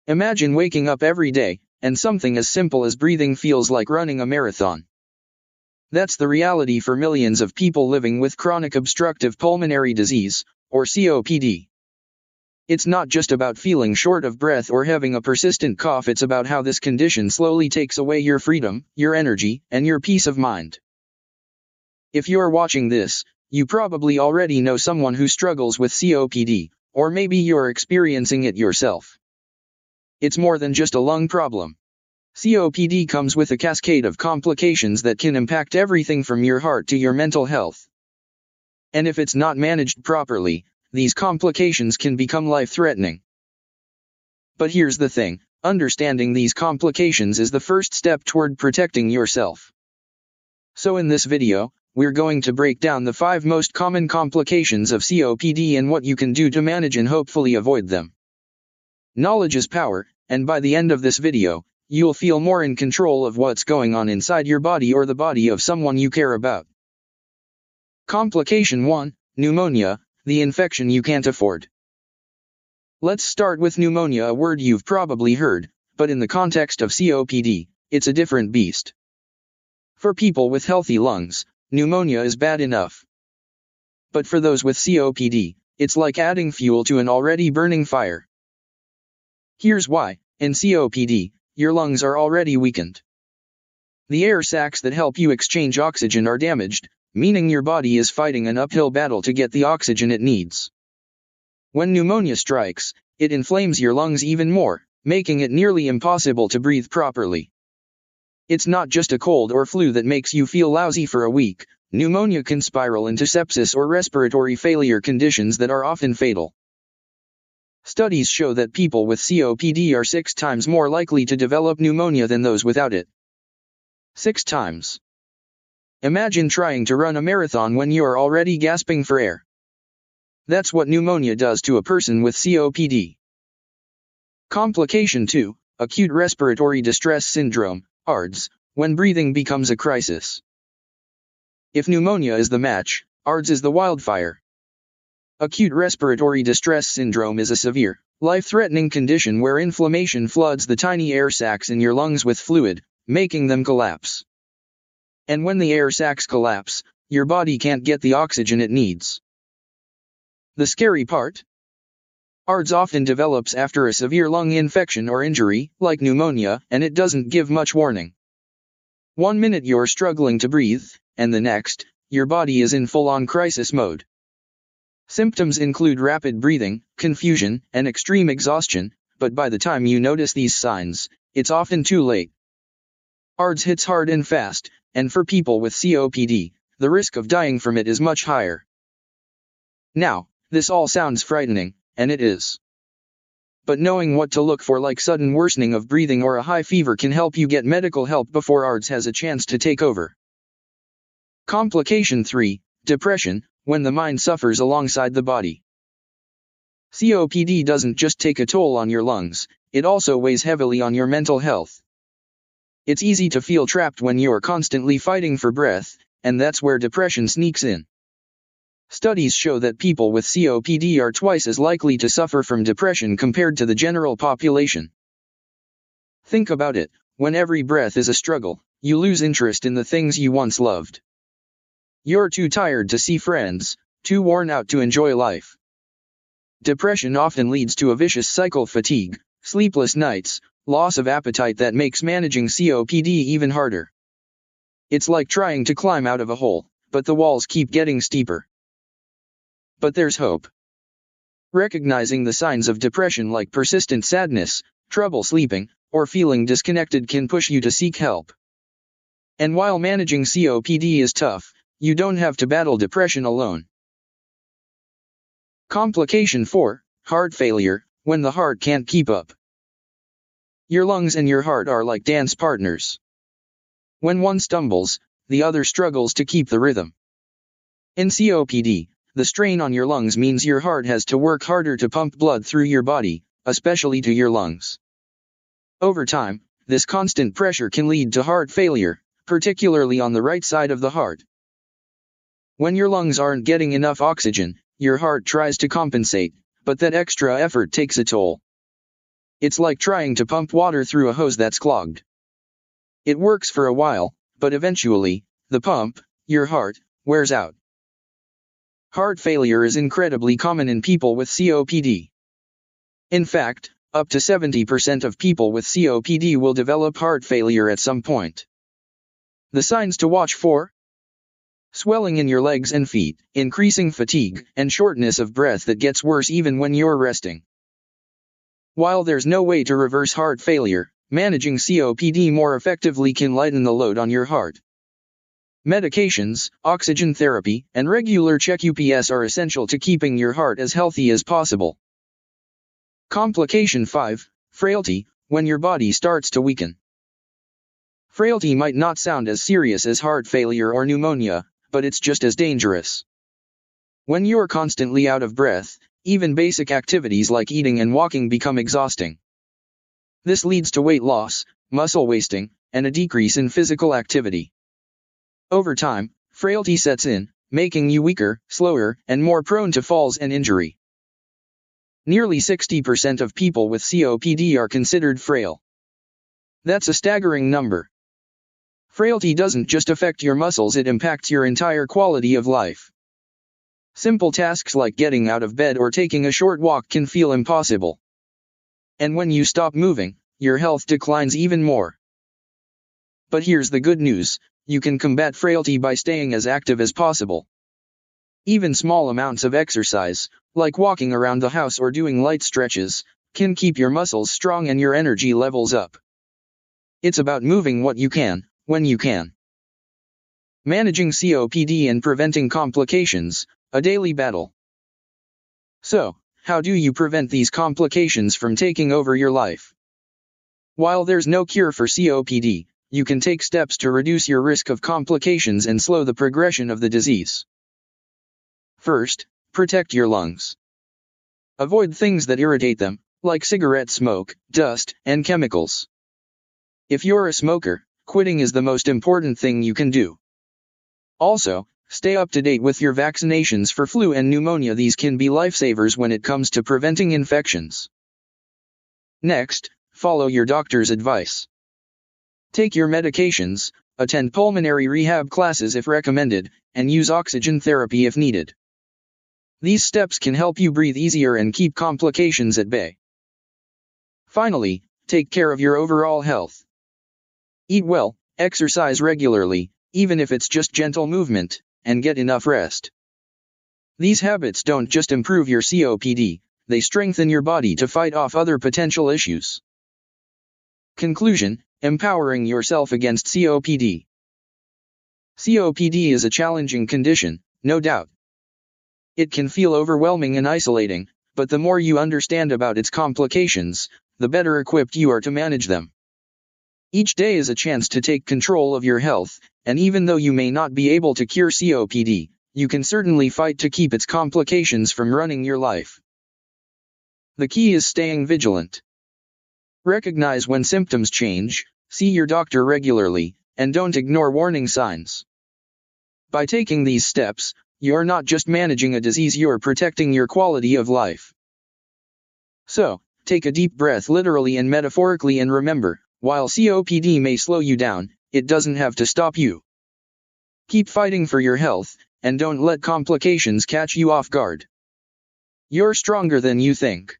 Imagine waking up every day, and something as simple as breathing feels like running a marathon. That's the reality for millions of people living with chronic obstructive pulmonary disease, or COPD. It's not just about feeling short of breath or having a persistent cough, it's about how this condition slowly takes away your freedom, your energy, and your peace of mind. If you're watching this, you probably already know someone who struggles with COPD, or maybe you're experiencing it yourself. It's more than just a lung problem. COPD comes with a cascade of complications that can impact everything from your heart to your mental health. And if it's not managed properly, these complications can become life-threatening. But here's the thing, understanding these complications is the first step toward protecting yourself. So in this video, we're going to break down the 5 most common complications of COPD and what you can do to manage and hopefully avoid them. Knowledge is power, and by the end of this video, you'll feel more in control of what's going on inside your body or the body of someone you care about. Complication 1, pneumonia, the infection you can't afford. Let's start with pneumonia, a word you've probably heard, but in the context of COPD, it's a different beast. For people with healthy lungs, pneumonia is bad enough. But for those with COPD, it's like adding fuel to an already burning fire. Here's why. In COPD, your lungs are already weakened. The air sacs that help you exchange oxygen are damaged, meaning your body is fighting an uphill battle to get the oxygen it needs. When pneumonia strikes, it inflames your lungs even more, making it nearly impossible to breathe properly. It's not just a cold or flu that makes you feel lousy for a week. Pneumonia can spiral into sepsis or respiratory failure, conditions that are often fatal. Studies show that people with COPD are 6 times more likely to develop pneumonia than those without it. 6 times. Imagine trying to run a marathon when you are already gasping for air. That's what pneumonia does to a person with COPD. Complication 2, acute respiratory distress syndrome, ARDS, when breathing becomes a crisis. If pneumonia is the match, ARDS is the wildfire. Acute respiratory distress syndrome is a severe, life-threatening condition where inflammation floods the tiny air sacs in your lungs with fluid, making them collapse. And when the air sacs collapse, your body can't get the oxygen it needs. The scary part? ARDS often develops after a severe lung infection or injury, like pneumonia, and it doesn't give much warning. 1 minute you're struggling to breathe, and the next, your body is in full-on crisis mode. Symptoms include rapid breathing, confusion, and extreme exhaustion, but by the time you notice these signs, it's often too late. ARDS hits hard and fast, and for people with COPD, the risk of dying from it is much higher. Now, this all sounds frightening, and it is. But knowing what to look for, like sudden worsening of breathing or a high fever, can help you get medical help before ARDS has a chance to take over. Complication 3, depression, when the mind suffers alongside the body. COPD doesn't just take a toll on your lungs, it also weighs heavily on your mental health. It's easy to feel trapped when you're constantly fighting for breath, and that's where depression sneaks in. Studies show that people with COPD are twice as likely to suffer from depression compared to the general population. Think about it, when every breath is a struggle, you lose interest in the things you once loved. You're too tired to see friends, too worn out to enjoy life. Depression often leads to a vicious cycle: fatigue, sleepless nights, loss of appetite that makes managing COPD even harder. It's like trying to climb out of a hole, but the walls keep getting steeper. But there's hope. Recognizing the signs of depression like persistent sadness, trouble sleeping, or feeling disconnected can push you to seek help. And while managing COPD is tough, you don't have to battle depression alone. Complication 4, heart failure, when the heart can't keep up. Your lungs and your heart are like dance partners. When one stumbles, the other struggles to keep the rhythm. In COPD, the strain on your lungs means your heart has to work harder to pump blood through your body, especially to your lungs. Over time, this constant pressure can lead to heart failure, particularly on the right side of the heart. When your lungs aren't getting enough oxygen, your heart tries to compensate, but that extra effort takes a toll. It's like trying to pump water through a hose that's clogged. It works for a while, but eventually, the pump, your heart, wears out. Heart failure is incredibly common in people with COPD. In fact, up to 70% of people with COPD will develop heart failure at some point. The signs to watch for: swelling in your legs and feet, increasing fatigue, and shortness of breath that gets worse even when you're resting. While there's no way to reverse heart failure, managing COPD more effectively can lighten the load on your heart. Medications, oxygen therapy, and regular check-ups are essential to keeping your heart as healthy as possible. Complication 5. Frailty, when your body starts to weaken. Frailty might not sound as serious as heart failure or pneumonia, but it's just as dangerous. When you're constantly out of breath, even basic activities like eating and walking become exhausting. This leads to weight loss, muscle wasting, and a decrease in physical activity. Over time, frailty sets in, making you weaker, slower, and more prone to falls and injury. Nearly 60% of people with COPD are considered frail. That's a staggering number. Frailty doesn't just affect your muscles, it impacts your entire quality of life. Simple tasks like getting out of bed or taking a short walk can feel impossible. And when you stop moving, your health declines even more. But here's the good news: you can combat frailty by staying as active as possible. Even small amounts of exercise, like walking around the house or doing light stretches, can keep your muscles strong and your energy levels up. It's about moving what you can, when you can. Managing COPD and preventing complications, a daily battle. So, how do you prevent these complications from taking over your life? While there's no cure for COPD, you can take steps to reduce your risk of complications and slow the progression of the disease. First, protect your lungs. Avoid things that irritate them, like cigarette smoke, dust, and chemicals. If you're a smoker, quitting is the most important thing you can do. Also, stay up to date with your vaccinations for flu and pneumonia. These can be lifesavers when it comes to preventing infections. Next, follow your doctor's advice. Take your medications, attend pulmonary rehab classes if recommended, and use oxygen therapy if needed. These steps can help you breathe easier and keep complications at bay. Finally, take care of your overall health. Eat well, exercise regularly, even if it's just gentle movement, and get enough rest. These habits don't just improve your COPD, they strengthen your body to fight off other potential issues. Conclusion: empowering yourself against COPD. COPD is a challenging condition, no doubt. It can feel overwhelming and isolating, but the more you understand about its complications, the better equipped you are to manage them. Each day is a chance to take control of your health, and even though you may not be able to cure COPD, you can certainly fight to keep its complications from running your life. The key is staying vigilant. Recognize when symptoms change, see your doctor regularly, and don't ignore warning signs. By taking these steps, you're not just managing a disease, you're protecting your quality of life. So, take a deep breath literally and metaphorically, and remember, while COPD may slow you down, it doesn't have to stop you. Keep fighting for your health, and don't let complications catch you off guard. You're stronger than you think.